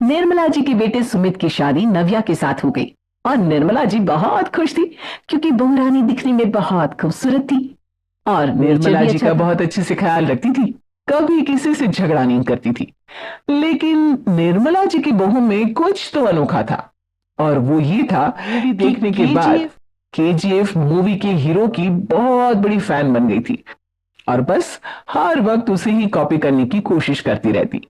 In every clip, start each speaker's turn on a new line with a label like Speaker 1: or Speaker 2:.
Speaker 1: निर्मला जी के बेटे सुमित की शादी नव्या के साथ हो गई और निर्मला जी बहुत खुश थी क्योंकि बहू रानी दिखने में बहुत खूबसूरत थी और निर्मला जी का बहुत अच्छे से ख्याल रखती थी। कभी किसी से झगड़ा नहीं करती थी। लेकिन निर्मला जी की बहू में कुछ तो अनोखा था और वो ये था मूवी देखने के बाद केजीएफ मूवी के हीरो की बहुत बड़ी फैन बन गई थी और बस हर वक्त उसे ही कॉपी करने की कोशिश करती रहती।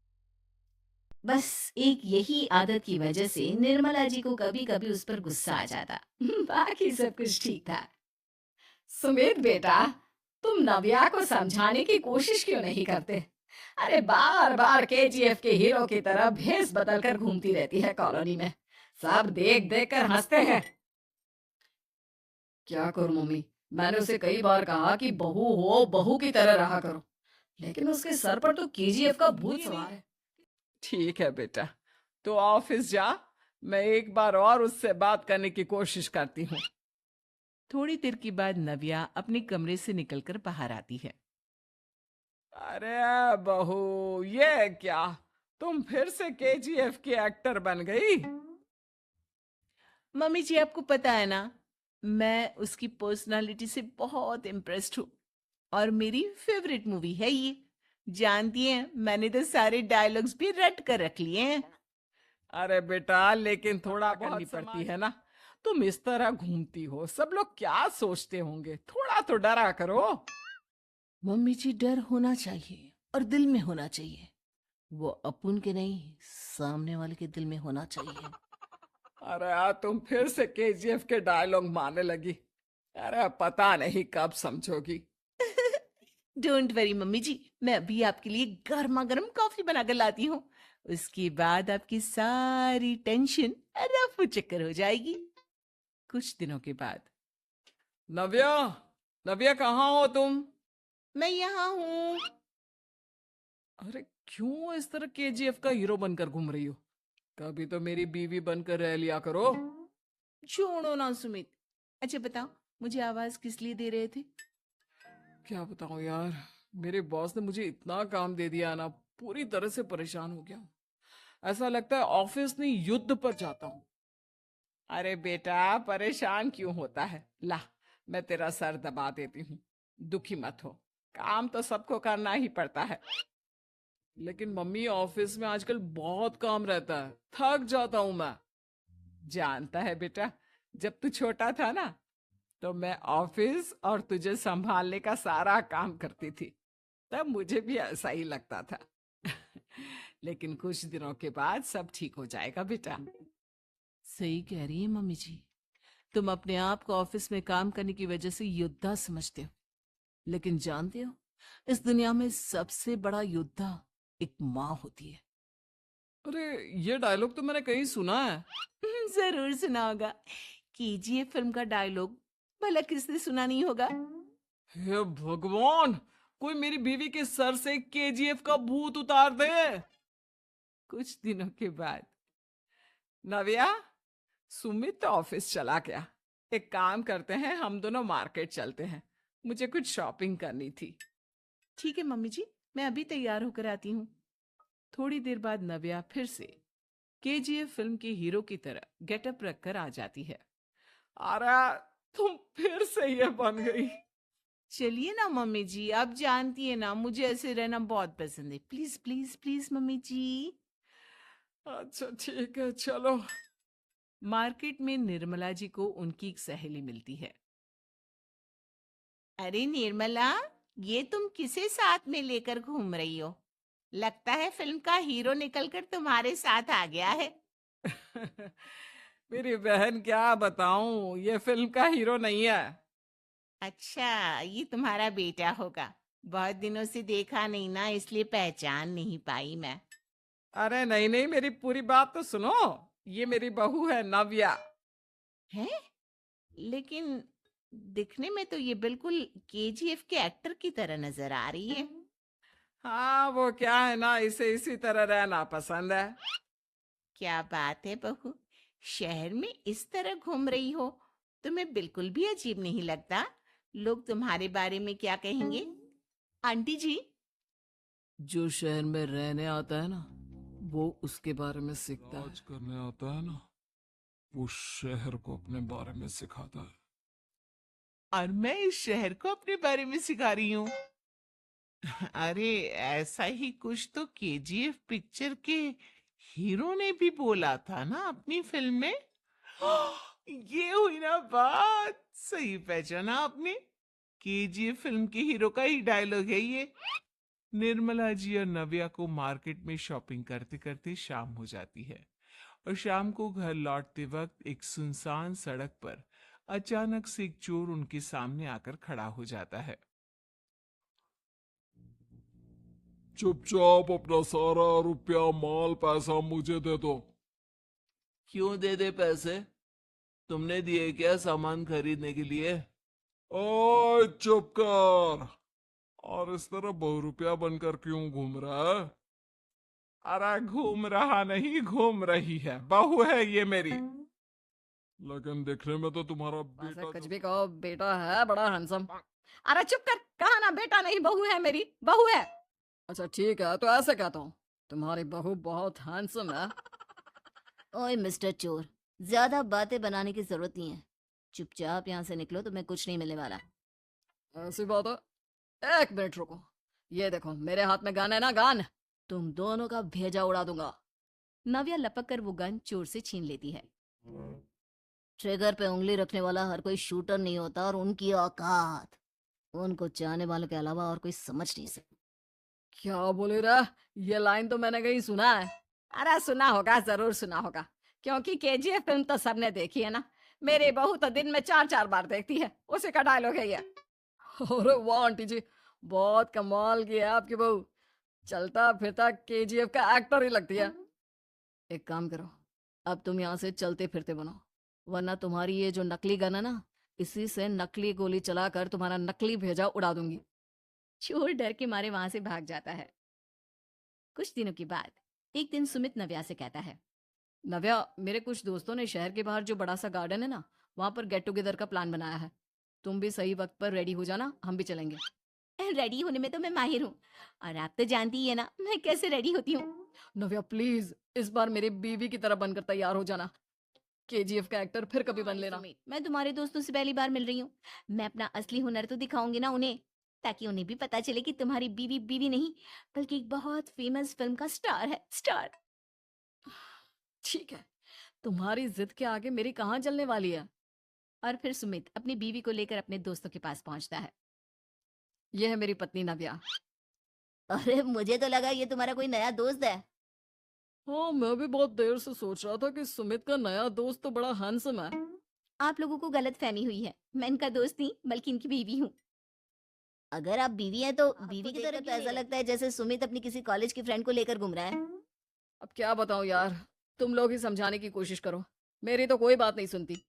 Speaker 2: बस एक यही आदत की वजह से निर्मला जी को कभी कभी उस पर गुस्सा आ जाता। बाकी सब कुछ ठीक था। सुमित बेटा, तुम नव्या को समझाने की कोशिश क्यों नहीं करते? अरे बार बार केजीएफ के हीरो की तरह भेस बदल कर घूमती रहती है कॉलोनी में। सब देख देख कर हंसते हैं। क्या करूं मम्मी, मैंने उसे कई बार कहा कि बहू हो, बहू की तरह रहा करो, लेकिन उसके सर पर तो केजीएफ का भूत सवार है।
Speaker 3: ठीक है बेटा, तो ऑफिस जा। मैं एक बार और उससे बात करने की कोशिश करती हूँ। थोड़ी देर के बाद नव्या अपने कमरे से निकलकर बाहर आती है। अरे बहू, ये क्या, तुम फिर से केजीएफ की एक्टर बन गई? मम्मी जी, आपको पता है ना, मैं उसकी पर्सनालिटी से बहुत इम्प्रेस्ड हूँ और मेरी फेवरेट मूवी है ये। जानती हैं, मैंने तो सारे डायलॉग्स भी रट कर रख लिए हैं। अरे बेटा, लेकिन थोड़ा करनी पड़ती है ना। तुम इस तरह घूमती हो, सब लोग क्या सोचते होंगे, थोड़ा तो डरा करो। मम्मी जी, डर होना चाहिए और दिल में होना चाहिए। वो अपुन के नहीं, सामने वाले के दिल में होना चाहिए। अरे यार, तुम फिर से केजीएफ के डायलॉग मारने लगी। अरे पता नहीं कब समझोगी। डोंट वरी मम्मी जी, मैं अभी आपके लिए गर्मा गर्म कॉफी बनाकर लाती हूँ। उसके बाद आपकी सारी टेंशन रफू चक्कर हो जाएगी। कुछ दिनों के बाद। नव्या, नव्या कहाँ हो तुम? मैं यहाँ हूँ। अरे क्यों इस तरह केजीएफ का हीरो बनकर घूम रही हो? कभी तो मेरी बीवी बनकर रह लिया करो। छोड़ो ना सुमित। अच्छा बताओ, मुझे आवाज किस लिए दे रहे थे? क्या बताऊं यार, मेरे बॉस ने मुझे इतना काम दे दिया ना, पूरी तरह से परेशान हो गया हूं। ऐसा लगता है ऑफिस नहीं, युद्ध पर जाता हूं। अरे बेटा, परेशान क्यों होता है? ला, मैं तेरा सर दबा देती हूँ। दुखी मत हो, काम तो सबको करना ही पड़ता है। लेकिन मम्मी, ऑफिस में आजकल बहुत काम रहता है, थक जाता हूं मैं। जानता है बेटा, जब तू छोटा था ना, तो मैं ऑफिस और तुझे संभालने का सारा काम करती थी। तब मुझे भी ऐसा ही लगता था। लेकिन कुछ दिनों के बाद सब ठीक हो जाएगा बेटा। सही कह रही है मम्मी जी। तुम अपने आप को ऑफिस में काम करने की वजह से योद्धा समझते हो, लेकिन जानते हो, इस दुनिया में सबसे बड़ा योद्धा एक माँ होती है। अरे ये डायलॉग तो मैंने कहीं सुना है। जरूर सुना होगा। केजीएफ फिल्म का डायलॉग, भला किसने सुना नहीं होगा? हे भगवान, कोई मेरी बीवी के सर से केजीएफ का भूत उतार दे। कुछ दिनों के बाद। नव्या, सुमित तो ऑफिस चला गया। एक काम करते हैं, हम दोनों मार्केट चलते हैं, मुझे कुछ शॉपिंग करनी थी। ठीक है मम्मी जी, मैं अभी तैयार होकर आती हूँ। थोड़ी देर बाद नव्या फिर से केजीएफ फिल्म के हीरो की तरह गेटअप रखकर आ जाती है। अरे तुम फिर से ये बन गई। चलिए ना मम्मी जी, आप जानती है ना, मुझे ऐसे रहना बहुत पसंद है। प्लीज प्लीज प्लीज मम्मी जी। अच्छा ठीक है, चलो। मार्केट में निर्मला जी को उनकी एक सहेली मिलती है। अरे निर्मला, ये तुम किसे साथ में लेकर घूम रही हो? लगता है फिल्म का हीरो निकलकर तुम्हारे साथ आ गया है। मेरी बहन, क्या बताऊं, ये फिल्म का हीरो नहीं है। अच्छा, ये तुम्हारा बेटा होगा। बहुत दिनों से देखा नहीं ना, इसलिए पहचान नहीं पाई मैं। अरे नहीं नहीं, मेरी पूरी बात तो सुनो। ये मेरी बहू है नव्या। है? लेकिन दिखने में तो ये बिल्कुल केजीएफ के एक्टर की तरह नजर आ रही है। हाँ, वो क्या है ना, इसे इसी तरह रहना पसंद है। क्या बात है बहू, शहर में इस तरह घूम रही हो, तुम्हें बिल्कुल भी अजीब नहीं लगता? लोग तुम्हारे बारे में क्या कहेंगे? आंटी जी, जो शहर में रहने आता है ना,
Speaker 1: वो उसके बारे में सीखता है।
Speaker 4: राज करने आता है ना, वो शहर को अपने बारे में सिखाता है।
Speaker 3: और मैं इस शहर को अपने बारे में सिखा रही हूँ। अरे ऐसा ही कुछ तो केजीएफ पिक्चर के हीरो ने भी बोला था ना अपनी फिल्म में। ये हुई ना बात, सही पहचाना आपने। केजीएफ फिल्म के हीरो का ही डायलॉग है ये। निर्मला जी और नव्या को मार्केट में शॉपिंग करते करते शाम हो जाती है और शाम को घर लौटते वक्त एक सुनसान सड़क पर अचानक से एक चोर उनके सामने आकर खड़ा हो जाता है।
Speaker 4: चुपचाप अपना सारा रुपया माल पैसा मुझे दे दो।
Speaker 5: क्यों दे दे पैसे? तुमने दिए क्या सामान खरीदने के लिए?
Speaker 4: ओए चुप कर। और इस तरह बहुरुपया बनकर क्यों घूम रहा है?
Speaker 3: अरे घूम रहा नहीं, घूम रही है, बहू है ये मेरी।
Speaker 4: लेकिन देखने में तो तुम्हारा
Speaker 6: वैसे
Speaker 4: बेटा
Speaker 6: कुछ भी कहो, बेटा है बड़ा हैंडसम।
Speaker 2: अरे चुप कर, कहा ना बेटा नहीं बहू है मेरी, बहू है।
Speaker 6: अच्छा ठीक है, तो ऐसे कहता हूँ, तुम्हारी बहू बहुत हैंडसम है।
Speaker 7: ओए मिस्टर चोर, ज्यादा बातें बनाने की जरूरत नहीं है। चुपचाप यहाँ से निकलो, तुम्हें कुछ नहीं मिलने वाला।
Speaker 6: ऐसी बात है? एक मिनट रुको, ये देखो मेरे हाथ में गन है ना, गन। तुम दोनों का भेजा उड़ा दूंगा।
Speaker 2: नव्या लपक कर वो गन चोर से छीन लेती है।
Speaker 7: ट्रिगर पे उंगली रखने वाला हर कोई शूटर नहीं होता, और उनकी औकात उनको चाहने वालों के अलावा और कोई समझ नहीं सकता।
Speaker 6: क्या बोले रे? ये लाइन तो मैंने कहीं सुना है।
Speaker 2: अरे सुना होगा, जरूर सुना होगा, क्योंकि केजीएफ फिल्म तो सबने देखी है ना। मेरी बहू तो दिन में 4-4 बार देखती है, उसी का डायलॉग है ये।
Speaker 6: अरे वाह आंटी जी, बहुत कमाल की है आपकी बहू। चलता फिरता केजीएफ का एक्टर ही लगती है। एक काम करो, अब तुम यहाँ से चलते फिरते बनो, वरना तुम्हारी ये जो नकली गन है ना, इसी से नकली गोली चलाकर तुम्हारा नकली भेजा उड़ा दूंगी।
Speaker 2: चोर डर के मारे वहां से भाग जाता है। कुछ दिनों के बाद एक दिन सुमित नव्या से कहता है,
Speaker 6: नव्या, मेरे कुछ दोस्तों ने शहर के बाहर जो बड़ा सा गार्डन है ना, वहां पर गेट टुगेदर का प्लान बनाया है। तुम भी सही वक्त पर रेडी हो जाना, हम भी चलेंगे।
Speaker 2: रेडी होने में तो मैं माहिर हूँ, और आप तो जानती ही है ना मैं कैसे रेडी होती हूँ।
Speaker 6: नव्या प्लीज, इस बार मेरी बीवी की तरह बनकर तैयार हो जाना। केजीएफ का एक्टर फिर कभी बन लेना।
Speaker 2: सुमित, मैं तुम्हारे दोस्तों से पहली बार मिल रही हूँ। मैं अपना असली हुनर तो दिखाऊंगी ना उन्हें, ताकि उन्हें भी पता चले कि तुम्हारी बीवी बीवी नहीं, बल्कि एक बहुत फेमस फिल्म का स्टार है, स्टार।
Speaker 6: ठीक है, तुम्हारी जिद के आगे मेरी कहाँ चलने वाली है।
Speaker 2: और फिर सुमित अपनी बीवी को लेकर अपने दोस्तों के पास पहुंचता है।
Speaker 6: यह है मेरी पत्नी नव्या।
Speaker 7: अरे मुझे तो लगा ये तुम्हारा कोई नया दोस्त है।
Speaker 6: हाँ, मैं भी बहुत देर से सोच रहा था कि सुमित का नया दोस्त तो बड़ा हैंडसम है।
Speaker 2: आप लोगों को गलत फहमी हुई है, मैं इनका दोस्त नहीं बल्कि इनकी बीवी हूँ।
Speaker 7: अगर आप बीवी हैं तो बीवी की तरह तो ऐसा लगता है जैसे सुमित अपनी किसी कॉलेज की फ्रेंड को लेकर घूम रहा है।
Speaker 6: अब क्या बताऊं यार, तुम लोग ही समझाने की कोशिश करो, मेरी तो कोई बात नहीं सुनती।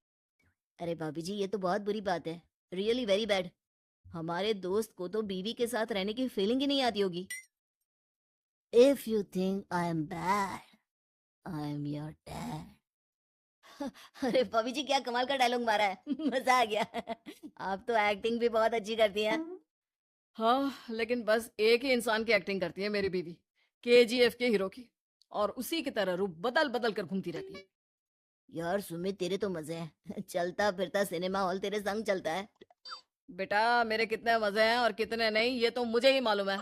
Speaker 7: अरे भाभी जी, ये तो बहुत बुरी बात है, रियली वेरी बैड। हमारे दोस्त को तो बीवी के साथ रहने की फीलिंग ही नहीं आती होगी। If you think I am bad, I am your dad. अरे भाभी जी, क्या कमाल का डायलॉग मारा है। मजा आ गया। आप तो एक्टिंग भी बहुत अच्छी करती हैं।
Speaker 6: हाँ, लेकिन बस एक ही इंसान की एक्टिंग करती है मेरी बीवी, केजीएफ के हीरो की, और उसी की तरह रूप बदल बदल कर घूमती रहती है।
Speaker 7: यार सुमित, तेरे तो मजे हैं। चलता फिरता सिनेमा हॉल तेरे संग चलता है।
Speaker 6: बेटा, मेरे कितने मजे हैं और कितने नहीं, ये तो मुझे ही मालूम है।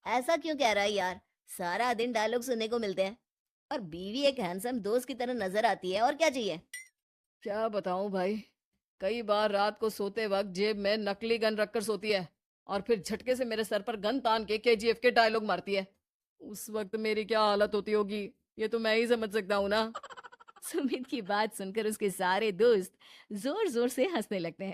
Speaker 7: ऐसा क्यों कह रहा है यार? सारा दिन डायलॉग सुनने को मिलते हैं, और बीवी एक हैंडसम दोस्त की तरह नजर आती है, और क्या चाहिए?
Speaker 6: क्या बताऊं भाई, कई बार रात को सोते वक्त जेब में नकली गन रखकर सोती है, और फिर झटके से मेरे सर पर गन तान के केजीएफ के डायलॉग मारती है। उस वक्त मेरी क्या हालत होती होगी, ये तो मैं ही समझ सकता हूँ ना।
Speaker 2: सुमित की बात सुनकर उसके सारे दोस्त जोर जोर से हंसने लगते हैं।